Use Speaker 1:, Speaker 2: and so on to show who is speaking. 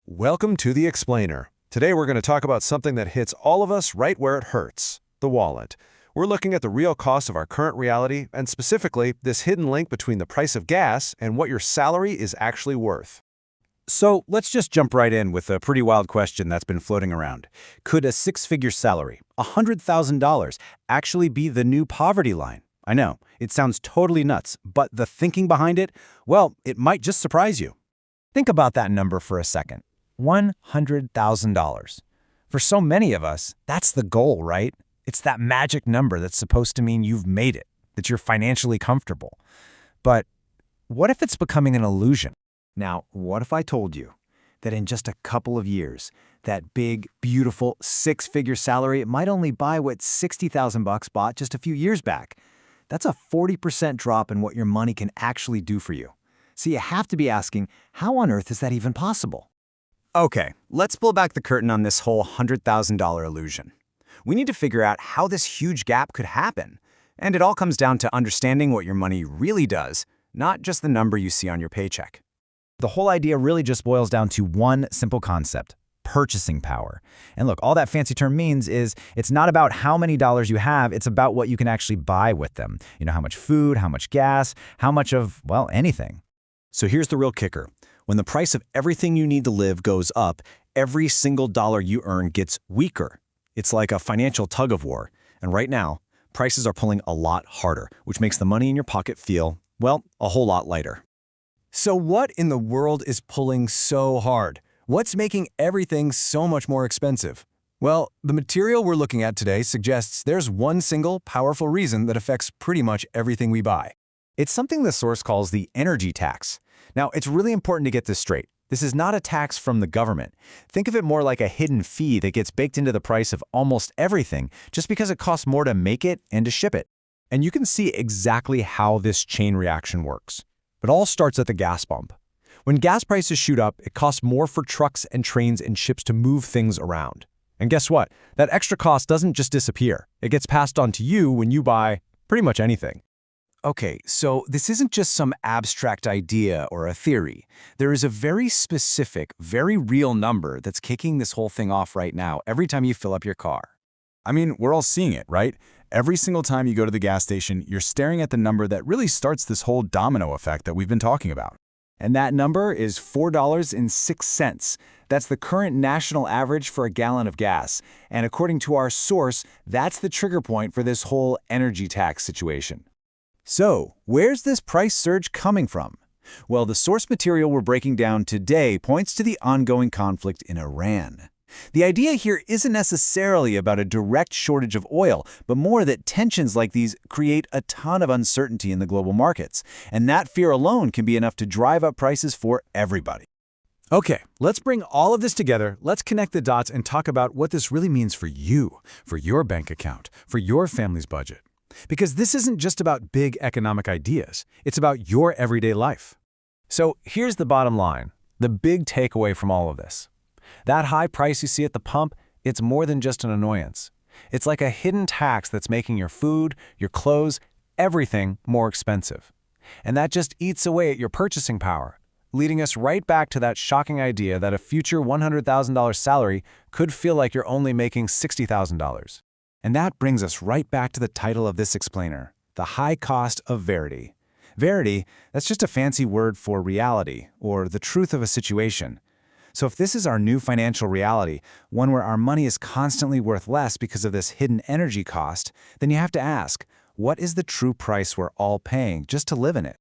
Speaker 1: Welcome to The Explainer. Today we're going to talk about something that hits all of us right where it hurts, the wallet. We're looking at the real cost of our current reality, and specifically, this hidden link between the price of gas and what your salary is actually worth.
Speaker 2: So let's just jump right in with a pretty wild question that's been floating around. Could a six-figure salary, $100,000, actually be the new poverty line? I know, it sounds totally nuts, but the thinking behind it, well, it might just surprise you.
Speaker 3: Think about that number for a second. $100,000. For so many of us, that's the goal, right? It's that magic number that's supposed to mean you've made it, that you're financially comfortable. But what if it's becoming an illusion? Now, what if I told you that in just a couple of years, that big, beautiful, six-figure salary might only buy what $60,000 bought just a few years back? That's a 40% drop in what your money can actually do for you. So you have to be asking, how on earth is that even possible?
Speaker 2: Okay, let's pull back the curtain on this whole $100,000 illusion. We need to figure out how this huge gap could happen. And it all comes down to understanding what your money really does, not just the number you see on your paycheck.
Speaker 3: The whole idea really just boils down to one simple concept: purchasing power. And look, all that fancy term means is it's not about how many dollars you have, it's about what you can actually buy with them. You know, how much food, how much gas, how much of, well, anything.
Speaker 2: So here's the real kicker. When the price of everything you need to live goes up, every single dollar you earn gets weaker. It's like a financial tug-of-war. And right now, prices are pulling a lot harder, which makes the money in your pocket feel, well, a whole lot lighter.
Speaker 1: So what in the world is pulling so hard? What's making everything so much more expensive? Well, the material we're looking at today suggests there's one single, powerful reason that affects pretty much everything we buy.
Speaker 3: It's something the source calls the energy tax. Now, it's really important to get this straight. This is not a tax from the government. Think of it more like a hidden fee that gets baked into the price of almost everything just because it costs more to make it and to ship it. And you can see exactly how this chain reaction works. It all starts at the gas pump. When gas prices shoot up, it costs more for trucks and trains and ships to move things around. And guess what? That extra cost doesn't just disappear. It gets passed on to you when you buy pretty much anything.
Speaker 2: Okay, so this isn't just some abstract idea or a theory. There is a very specific, very real number that's kicking this whole thing off right now every time you fill up your car.
Speaker 4: I mean, we're all seeing it, right? Every single time you go to the gas station, you're staring at the number that really starts this whole domino effect that we've been talking about.
Speaker 3: And that number is $4.06. That's the current national average for a gallon of gas. And according to our source, that's the trigger point for this whole energy tax situation. So, where's this price surge coming from? Well, the source material we're breaking down today points to the ongoing conflict in Iran. The idea here isn't necessarily about a direct shortage of oil, but more that tensions like these create a ton of uncertainty in the global markets. And that fear alone can be enough to drive up prices for everybody.
Speaker 1: Okay, let's bring all of this together. Let's connect the dots and talk about what this really means for you, for your bank account, for your family's budget. Because this isn't just about big economic ideas. It's about your everyday life. So here's the bottom line, the big takeaway from all of this. That high price you see at the pump, it's more than just an annoyance. It's like a hidden tax that's making your food, your clothes, everything more expensive. And that just eats away at your purchasing power, leading us right back to that shocking idea that a future $100,000 salary could feel like you're only making $60,000. And that brings us right back to the title of this explainer, The High Cost of Verity. Verity, that's just a fancy word for reality, or the truth of a situation. So if this is our new financial reality, one where our money is constantly worth less because of this hidden energy cost, then you have to ask, what is the true price we're all paying just to live in it?